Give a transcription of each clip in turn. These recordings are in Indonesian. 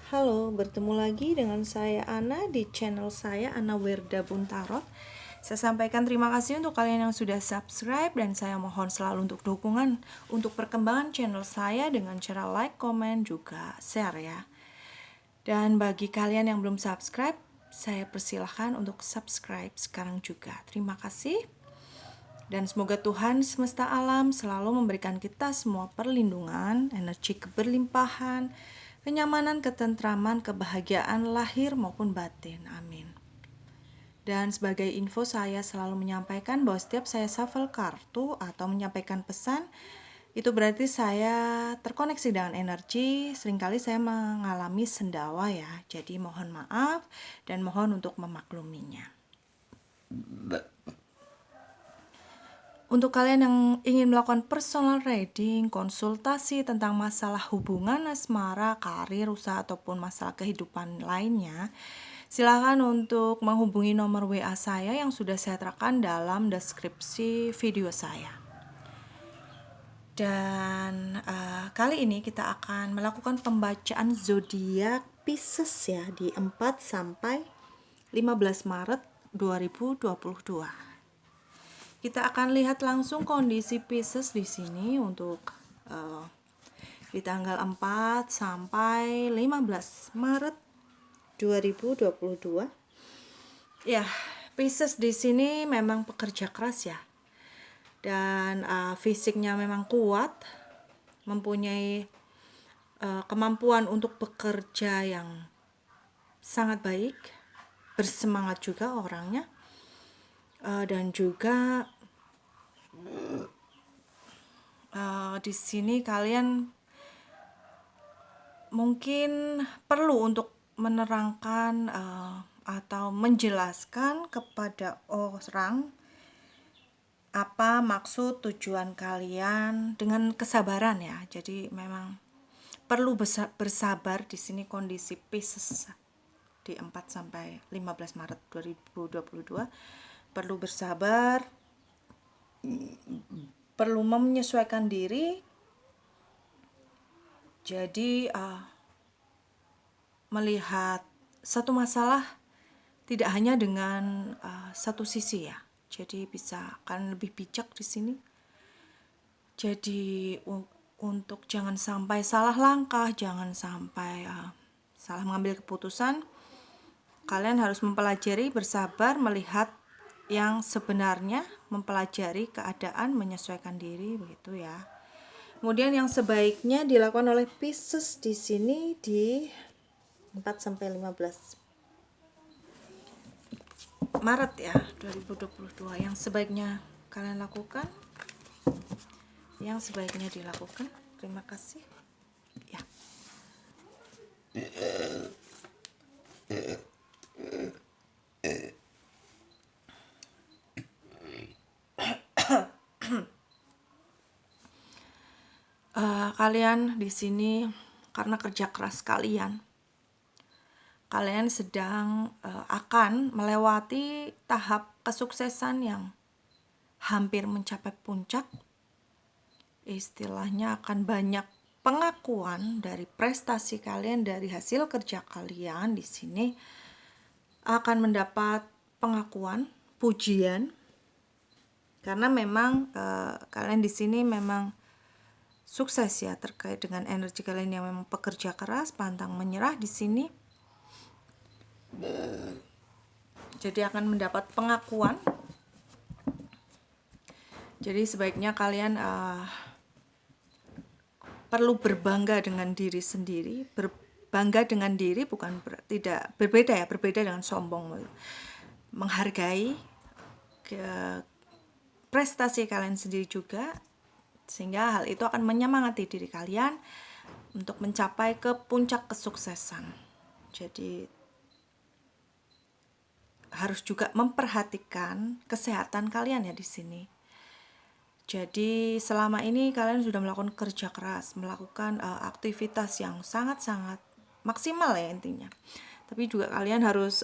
Halo, bertemu lagi dengan saya Ana di channel saya Ana Werda Buntarot. Saya sampaikan terima kasih untuk kalian yang sudah subscribe dan saya mohon selalu untuk dukungan untuk perkembangan channel saya dengan cara like, komen, juga share ya. Dan bagi kalian yang belum subscribe, saya persilahkan untuk subscribe sekarang juga. Terima kasih. Dan semoga Tuhan semesta alam selalu memberikan kita semua perlindungan, energi keberlimpahan, kenyamanan, ketentraman, kebahagiaan lahir maupun batin. Amin. Dan sebagai info, saya selalu menyampaikan bahwa setiap saya shuffle kartu atau menyampaikan pesan, itu berarti saya terkoneksi dengan energi. Seringkali saya mengalami sendawa ya. Jadi mohon maaf dan mohon untuk memakluminya. Untuk kalian yang ingin melakukan personal reading, konsultasi tentang masalah hubungan asmara, karir, usaha, ataupun masalah kehidupan lainnya, silakan untuk menghubungi nomor WA saya yang sudah saya terapkan dalam deskripsi video saya. Dan kali ini kita akan melakukan pembacaan zodiak Pisces ya di 4 sampai 15 Maret 2022. Kita akan lihat langsung kondisi Pisces di sini untuk di tanggal 4 sampai 15 Maret 2022. Ya, Pisces di sini memang pekerja keras ya. Dan fisiknya memang kuat, mempunyai kemampuan untuk bekerja yang sangat baik, bersemangat juga orangnya. Dan juga di sini kalian mungkin perlu untuk menerangkan atau menjelaskan kepada orang apa maksud tujuan kalian dengan kesabaran ya. Jadi memang perlu bersabar di sini kondisi Pisces di 4 sampai 15 Maret 2022. Perlu bersabar, perlu menyesuaikan diri. Jadi melihat satu masalah tidak hanya dengan satu sisi ya. Jadi bisa akan lebih bijak di sini. Jadi untuk jangan sampai salah langkah, jangan sampai salah mengambil keputusan. Kalian harus mempelajari, bersabar, melihat yang sebenarnya, mempelajari keadaan, menyesuaikan diri begitu ya. Kemudian yang sebaiknya dilakukan oleh Pisces di sini di 4 sampai 15 Maret ya 2022, yang sebaiknya kalian lakukan, yang sebaiknya dilakukan. Terima kasih ya. Kalian di sini karena kerja keras kalian sedang akan melewati tahap kesuksesan yang hampir mencapai puncak. Istilahnya akan banyak pengakuan dari prestasi kalian, dari hasil kerja kalian di sini akan mendapat pengakuan, pujian, karena memang kalian di sini memang sukses ya terkait dengan energi kalian yang memang pekerja keras, pantang menyerah di sini. Jadi akan mendapat pengakuan. Jadi sebaiknya kalian perlu berbangga dengan diri sendiri. Berbangga dengan diri bukan tidak berbeda ya, berbeda dengan sombong. Menghargai prestasi kalian sendiri juga, sehingga hal itu akan menyemangati diri kalian untuk mencapai ke puncak kesuksesan. Jadi harus juga memperhatikan kesehatan kalian ya di sini. Jadi selama ini kalian sudah melakukan kerja keras, melakukan aktivitas yang sangat-sangat maksimal ya intinya. Tapi juga kalian harus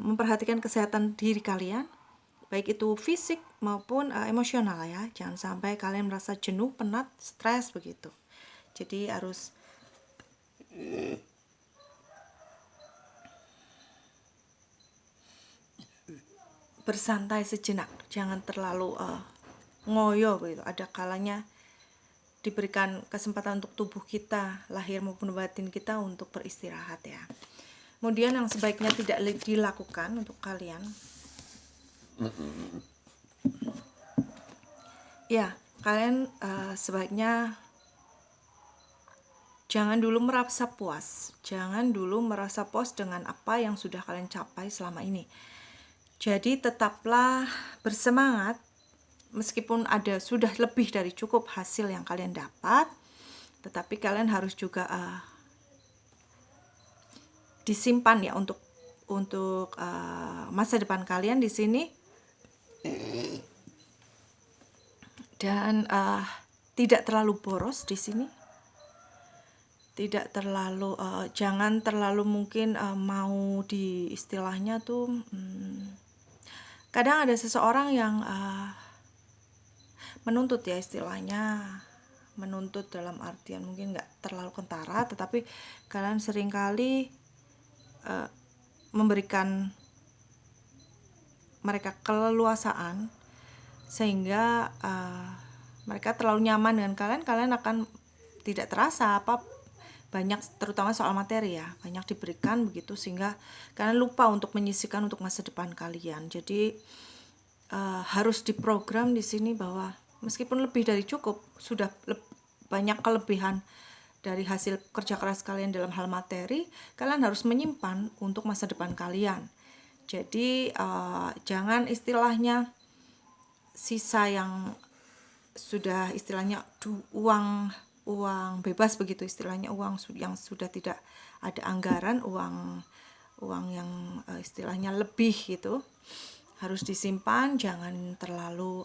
memperhatikan kesehatan diri kalian, baik itu fisik maupun emosional ya. Jangan sampai kalian merasa jenuh, penat, stres begitu. Jadi harus bersantai sejenak, jangan terlalu ngoyo begitu. Ada kalanya diberikan kesempatan untuk tubuh kita, lahir maupun batin kita, untuk beristirahat ya. Kemudian yang sebaiknya tidak dilakukan untuk kalian, ya kalian sebaiknya jangan dulu merasa puas. Jangan dulu merasa puas dengan apa yang sudah kalian capai selama ini. Jadi tetaplah bersemangat meskipun sudah lebih dari cukup hasil yang kalian dapat, tetapi kalian harus juga disimpan ya untuk masa depan kalian di sini, dan tidak terlalu boros di sini, tidak terlalu jangan terlalu mungkin mau di istilahnya tuh kadang ada seseorang yang menuntut ya, istilahnya menuntut dalam artian mungkin nggak terlalu kentara, tetapi kalian seringkali memberikan mereka keleluasaan sehingga mereka terlalu nyaman dengan kalian akan tidak terasa banyak, terutama soal materi ya, banyak diberikan begitu sehingga kalian lupa untuk menyisihkan untuk masa depan kalian. Jadi harus diprogram di sini bahwa meskipun lebih dari cukup, sudah banyak kelebihan dari hasil kerja keras kalian dalam hal materi, kalian harus menyimpan untuk masa depan kalian. Jadi jangan istilahnya sisa yang sudah istilahnya uang bebas begitu, istilahnya uang yang sudah tidak ada anggaran, uang yang istilahnya lebih gitu, harus disimpan, jangan terlalu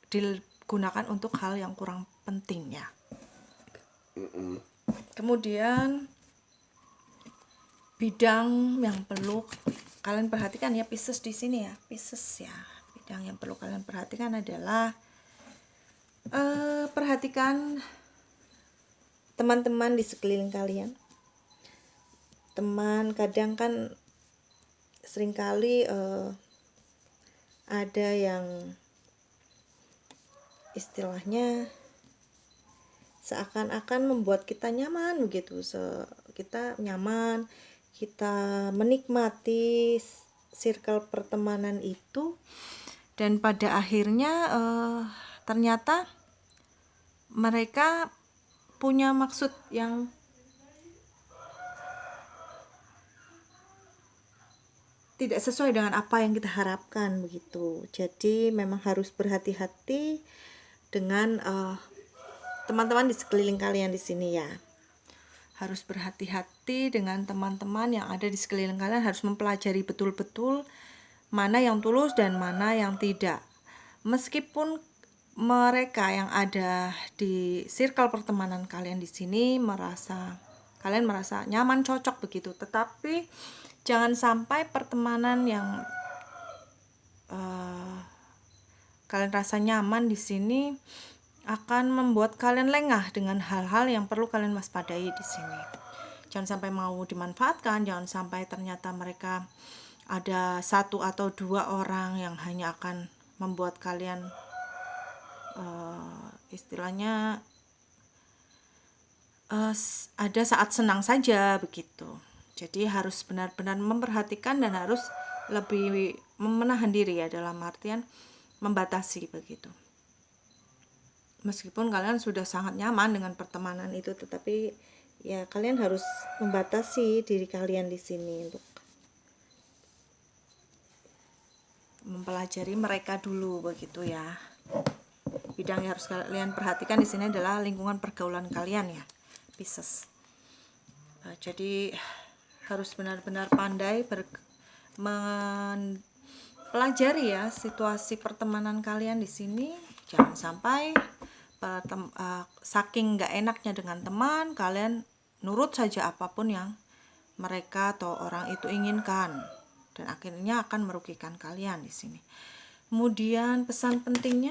digunakan untuk hal yang kurang penting ya. Kemudian bidang yang perlu kalian perhatikan ya, Pisces di sini ya, Pisces ya. Bidang yang perlu kalian perhatikan adalah perhatikan teman-teman di sekeliling kalian. Teman kadang kan seringkali ada yang istilahnya seakan-akan membuat kita nyaman begitu, kita nyaman, kita menikmati circle pertemanan itu, dan pada akhirnya ternyata mereka punya maksud yang tidak sesuai dengan apa yang kita harapkan begitu. Jadi memang harus berhati-hati dengan teman-teman di sekeliling kalian di sini ya. Harus berhati-hati dengan teman-teman yang ada di sekeliling kalian, harus mempelajari betul-betul mana yang tulus dan mana yang tidak. Meskipun mereka yang ada di circle pertemanan kalian di sini kalian merasa nyaman, cocok begitu, tetapi jangan sampai pertemanan yang kalian rasa nyaman di sini akan membuat kalian lengah dengan hal-hal yang perlu kalian waspadai di sini. Jangan sampai mau dimanfaatkan, jangan sampai ternyata mereka ada satu atau dua orang yang hanya akan membuat kalian istilahnya ada saat senang saja begitu. Jadi harus benar-benar memperhatikan dan harus lebih menahan diri ya, dalam artian membatasi begitu. Meskipun kalian sudah sangat nyaman dengan pertemanan itu, tetapi ya kalian harus membatasi diri kalian di sini untuk mempelajari mereka dulu begitu ya. Bidang yang harus kalian perhatikan di sini adalah lingkungan pergaulan kalian ya, Pisces. Jadi harus benar-benar pandai mempelajari ya situasi pertemanan kalian di sini. Jangan sampai saking nggak enaknya dengan teman, kalian nurut saja apapun yang mereka atau orang itu inginkan, dan akhirnya akan merugikan kalian di sini. Kemudian pesan penting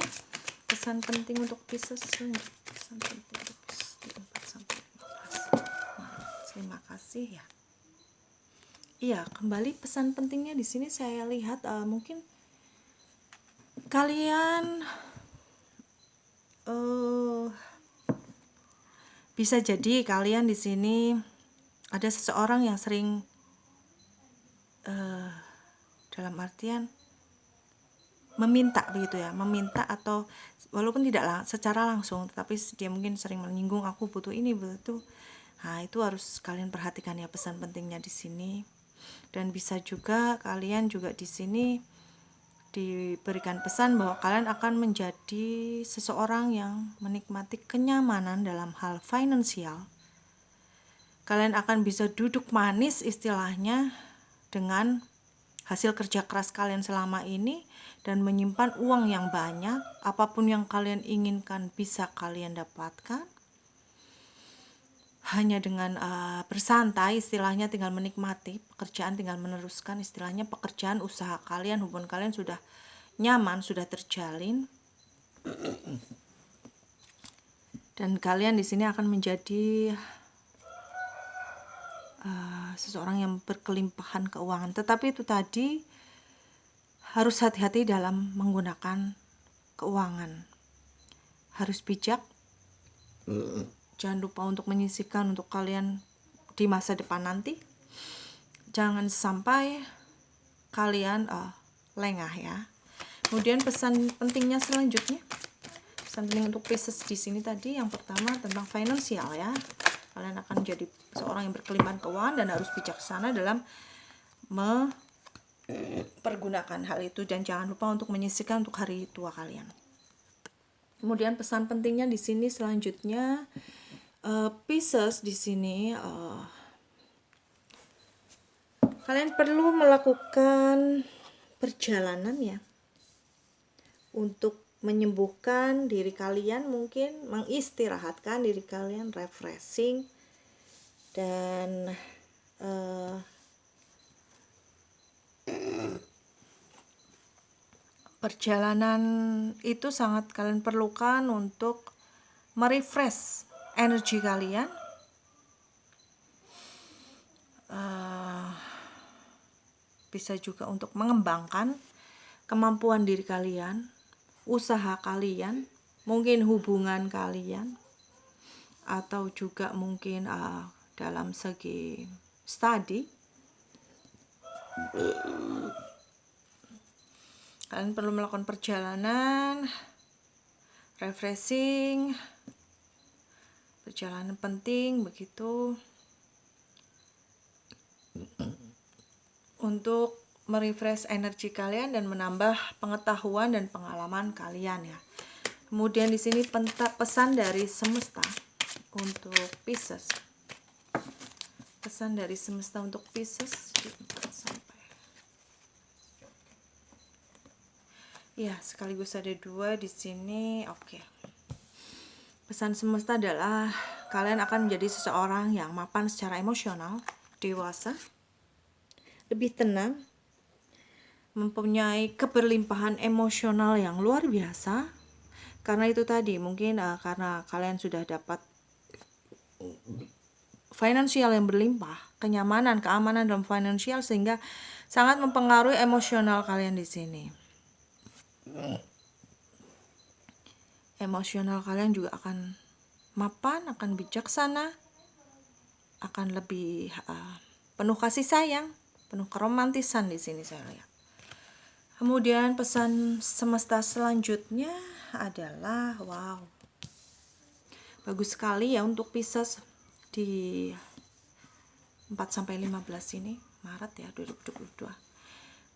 untuk Pisces, pesan penting untuk Pisces di 4 sampai 15. Terima kasih ya. Iya, kembali pesan pentingnya di sini saya lihat mungkin kalian bisa jadi kalian di sini ada seseorang yang sering dalam artian meminta begitu ya, meminta atau walaupun tidak secara langsung, tetapi dia mungkin sering menyinggung, aku butuh ini butuh itu. Nah, itu harus kalian perhatikan ya pesan pentingnya di sini. Dan bisa juga kalian juga di sini diberikan pesan bahwa kalian akan menjadi seseorang yang menikmati kenyamanan dalam hal finansial. Kalian akan bisa duduk manis istilahnya dengan hasil kerja keras kalian selama ini dan menyimpan uang yang banyak. Apapun yang kalian inginkan bisa kalian dapatkan. Hanya dengan bersantai istilahnya, tinggal menikmati pekerjaan, tinggal meneruskan istilahnya pekerjaan, usaha kalian, hubungan kalian sudah nyaman, sudah terjalin. Dan kalian di sini akan menjadi seseorang yang berkelimpahan keuangan. Tetapi itu tadi harus hati-hati dalam menggunakan keuangan. Harus bijak. Jangan lupa untuk menyisihkan untuk kalian di masa depan nanti. Jangan sampai kalian lengah ya. Kemudian pesan pentingnya selanjutnya. Pesan penting untuk Pisces di sini tadi yang pertama tentang finansial ya. Kalian akan menjadi seorang yang berkelimpahan keuangan dan harus bijaksana dalam mempergunakan hal itu, dan jangan lupa untuk menyisihkan untuk hari tua kalian. Kemudian pesan pentingnya di sini selanjutnya Pisces di sini kalian perlu melakukan perjalanan ya untuk menyembuhkan diri kalian, mungkin mengistirahatkan diri kalian, refreshing, dan perjalanan itu sangat kalian perlukan untuk merefresh energi kalian, bisa juga untuk mengembangkan kemampuan diri kalian, usaha kalian, mungkin hubungan kalian, atau juga mungkin dalam segi study. Kalian perlu melakukan perjalanan, refreshing, perjalanan penting begitu untuk merefresh energi kalian dan menambah pengetahuan dan pengalaman kalian ya. Kemudian di sini pesan dari semesta untuk Pisces. Pesan dari semesta untuk Pisces di 4 sampai. Ya, sekaligus ada 2 di sini. Oke. Pesan semesta adalah kalian akan menjadi seseorang yang mapan secara emosional, dewasa, lebih tenang, mempunyai keberlimpahan emosional yang luar biasa. Karena itu tadi mungkin karena kalian sudah dapat finansial yang berlimpah, kenyamanan, keamanan dalam finansial, sehingga sangat mempengaruhi emosional kalian di sini. Emosional kalian juga akan mapan, akan bijaksana, akan lebih penuh kasih sayang, penuh keromantisan di sini saya lihat. Kemudian pesan semesta selanjutnya adalah wow. Bagus sekali ya untuk Pisces di 4 sampai 15 ini, Maret ya 2022.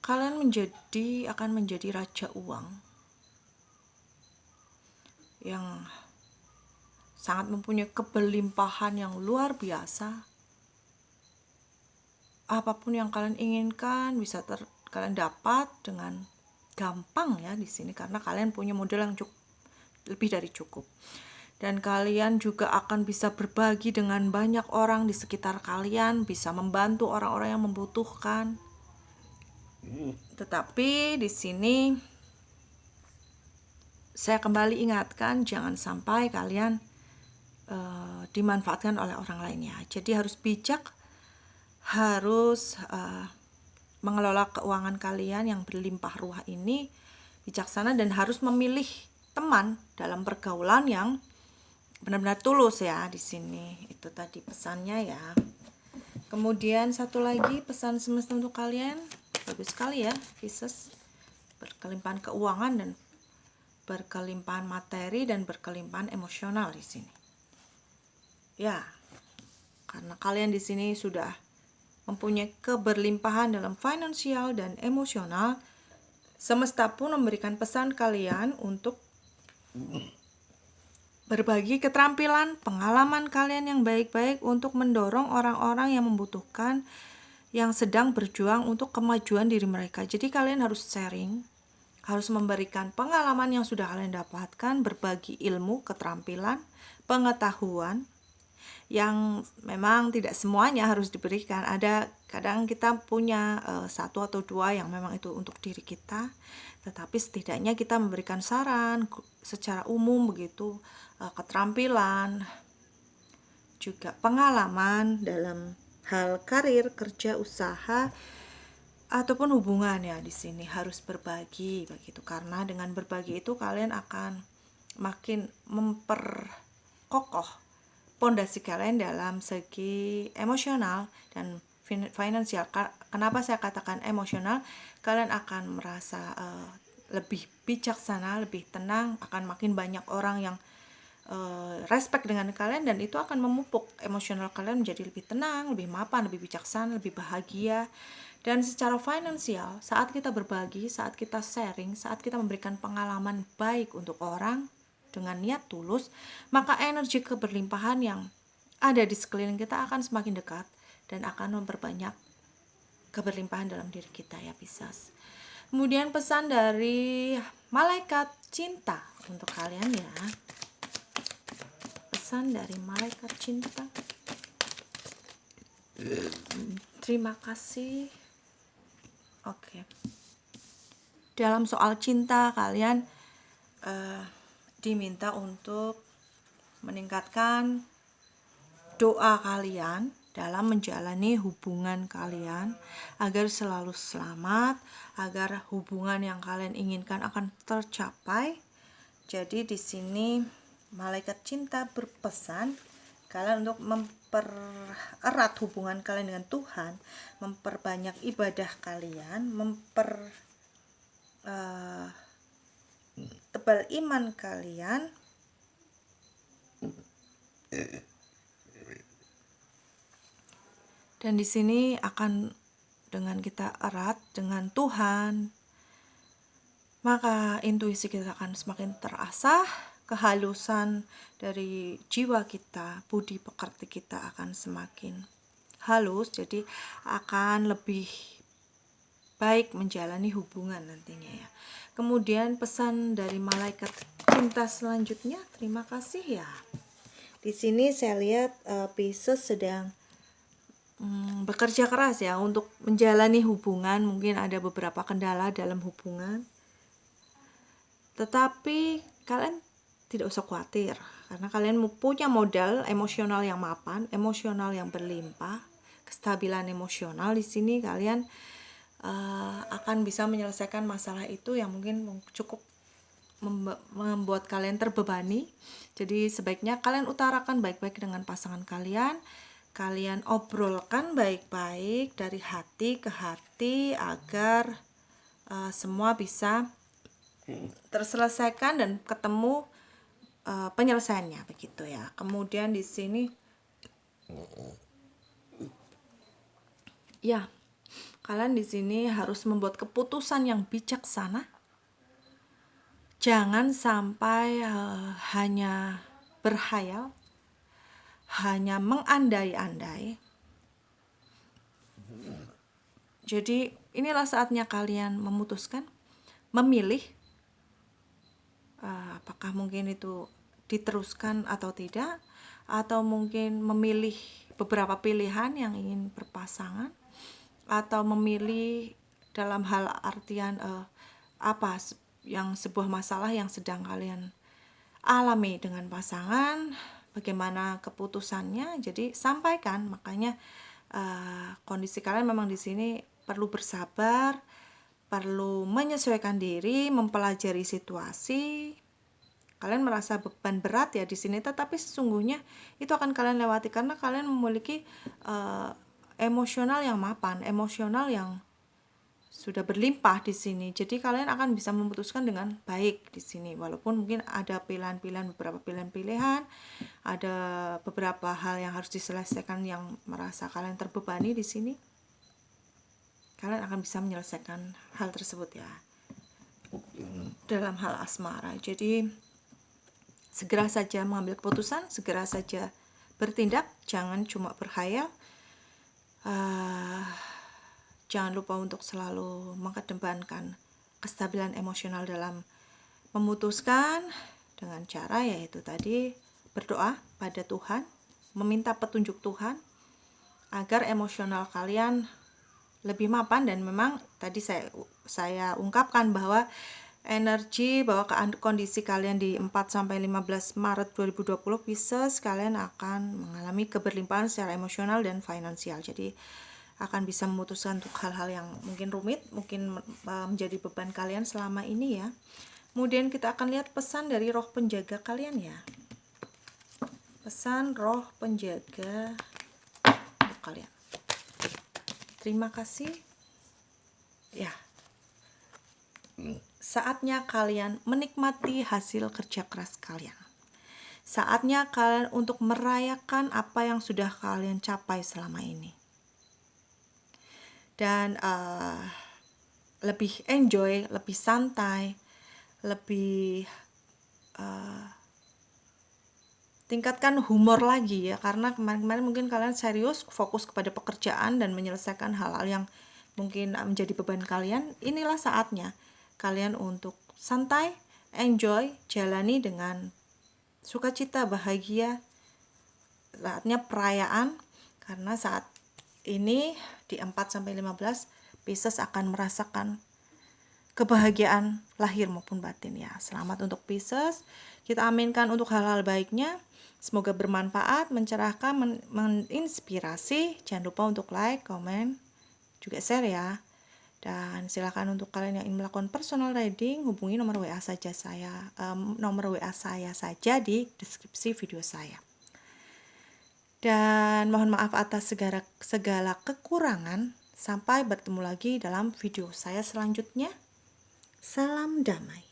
Kalian akan menjadi raja uang yang sangat mempunyai keberlimpahan yang luar biasa. Apapun yang kalian inginkan bisa kalian dapat dengan gampang ya di sini, karena kalian punya modal yang cukup, lebih dari cukup. Dan kalian juga akan bisa berbagi dengan banyak orang di sekitar kalian, bisa membantu orang-orang yang membutuhkan. Tetapi di sini saya kembali ingatkan, jangan sampai kalian dimanfaatkan oleh orang lain ya. Jadi harus bijak harus mengelola keuangan kalian yang berlimpah ruah ini bijaksana, dan harus memilih teman dalam pergaulan yang benar-benar tulus ya di sini. Itu tadi pesannya ya. Kemudian satu lagi pesan semesta untuk kalian, bagus sekali ya Pisces, berkelimpahan keuangan dan berkelimpahan materi dan berkelimpahan emosional di sini. Ya, karena kalian di sini sudah mempunyai keberlimpahan dalam finansial dan emosional, semesta pun memberikan pesan kalian untuk berbagi keterampilan, pengalaman kalian yang baik-baik untuk mendorong orang-orang yang membutuhkan, yang sedang berjuang untuk kemajuan diri mereka. Jadi kalian harus sharing, harus memberikan pengalaman yang sudah kalian dapatkan, berbagi ilmu, keterampilan, pengetahuan, yang memang tidak semuanya harus diberikan. Ada kadang kita punya satu atau dua yang memang itu untuk diri kita, tetapi setidaknya kita memberikan saran secara umum begitu, keterampilan, juga pengalaman dalam hal karir, kerja, usaha, ataupun hubungan ya. Di sini harus berbagi begitu, karena dengan berbagi itu kalian akan makin memperkokoh pondasi kalian dalam segi emosional dan finansial. Kenapa saya katakan emosional? Kalian akan merasa lebih bijaksana, lebih tenang, akan makin banyak orang yang respect dengan kalian, dan itu akan memupuk emosional kalian menjadi lebih tenang, lebih mapan, lebih bijaksana, lebih bahagia. Dan secara finansial, saat kita berbagi, saat kita sharing, saat kita memberikan pengalaman baik untuk orang dengan niat tulus, maka energi keberlimpahan yang ada di sekeliling kita akan semakin dekat dan akan memperbanyak keberlimpahan dalam diri kita ya Pisces. Kemudian pesan dari malaikat cinta untuk kalian ya. Pesan dari malaikat cinta. Terima kasih. Oke. Dalam soal cinta kalian diminta untuk meningkatkan doa kalian dalam menjalani hubungan kalian agar selalu selamat, agar hubungan yang kalian inginkan akan tercapai. Jadi di sini malaikat cinta berpesan kalian untuk mempererat hubungan kalian dengan Tuhan, memperbanyak ibadah kalian, tebal iman kalian, dan di sini akan dengan kita erat dengan Tuhan, maka intuisi kita akan semakin terasah, kehalusan dari jiwa kita, budi pekerti kita akan semakin halus, jadi akan lebih baik menjalani hubungan nantinya ya. Kemudian pesan dari malaikat cinta selanjutnya, terima kasih ya. Di sini saya lihat Pisces sedang bekerja keras ya untuk menjalani hubungan. Mungkin ada beberapa kendala dalam hubungan, tetapi kalian tidak usah khawatir, karena kalian punya modal emosional yang mapan, emosional yang berlimpah, kestabilan emosional. Di sini kalian akan bisa menyelesaikan masalah itu yang mungkin cukup membuat kalian terbebani. Jadi sebaiknya kalian utarakan baik-baik dengan pasangan kalian. Kalian obrolkan baik-baik dari hati ke hati agar semua bisa terselesaikan dan ketemu penyelesaiannya begitu ya. Kemudian di sini ya, kalian di sini harus membuat keputusan yang bijaksana. Jangan sampai hanya berhayal, hanya mengandai-andai. Jadi inilah saatnya kalian memutuskan, memilih apakah mungkin itu diteruskan atau tidak, atau mungkin memilih beberapa pilihan yang ingin berpasangan, atau memilih dalam hal artian apa yang sebuah masalah yang sedang kalian alami dengan pasangan, bagaimana keputusannya. Jadi sampaikan, makanya kondisi kalian memang di sini perlu bersabar, perlu menyesuaikan diri, mempelajari situasi. Kalian merasa beban berat ya di sini, tetapi sesungguhnya itu akan kalian lewati karena kalian memiliki emosional yang mapan, emosional yang sudah berlimpah di sini. Jadi kalian akan bisa memutuskan dengan baik di sini. Walaupun mungkin ada pilihan-pilihan, beberapa pilihan-pilihan, ada beberapa hal yang harus diselesaikan yang merasa kalian terbebani di sini. Kalian akan bisa menyelesaikan hal tersebut ya. Dalam hal asmara. Jadi segera saja mengambil keputusan, segera saja bertindak, jangan cuma berkhayal. Jangan lupa untuk selalu mengedepankan kestabilan emosional dalam memutuskan dengan cara yaitu tadi berdoa pada Tuhan, meminta petunjuk Tuhan agar emosional kalian lebih mapan. Dan memang tadi saya ungkapkan bahwa energi, bahwa kondisi kalian di 4-15 Maret 2020 Pisces, kalian akan mengalami keberlimpahan secara emosional dan finansial. Jadi akan bisa memutuskan untuk hal-hal yang mungkin rumit, mungkin menjadi beban kalian selama ini ya. Kemudian kita akan lihat pesan dari roh penjaga kalian ya. Pesan roh penjaga untuk kalian. Terima kasih. Ya. Saatnya kalian menikmati hasil kerja keras kalian. Saatnya kalian untuk merayakan apa yang sudah kalian capai selama ini. Dan lebih enjoy, lebih santai, lebih tingkatkan humor lagi ya. Karena kemarin-kemarin mungkin kalian serius fokus kepada pekerjaan dan menyelesaikan hal-hal yang mungkin menjadi beban kalian. Inilah saatnya kalian untuk santai, enjoy, jalani dengan sukacita, bahagia. Saatnya perayaan, karena saat ini di 4-15 Pisces akan merasakan kebahagiaan lahir maupun batin ya. Selamat untuk Pisces. Kita aminkan untuk hal-hal baiknya. Semoga bermanfaat, mencerahkan, menginspirasi. Jangan lupa untuk like, komen, juga share ya. Dan silakan untuk kalian yang ingin melakukan personal reading, hubungi nomor WA saya saja di deskripsi video saya. Dan mohon maaf atas segala kekurangan. Sampai bertemu lagi dalam video saya selanjutnya. Salam damai.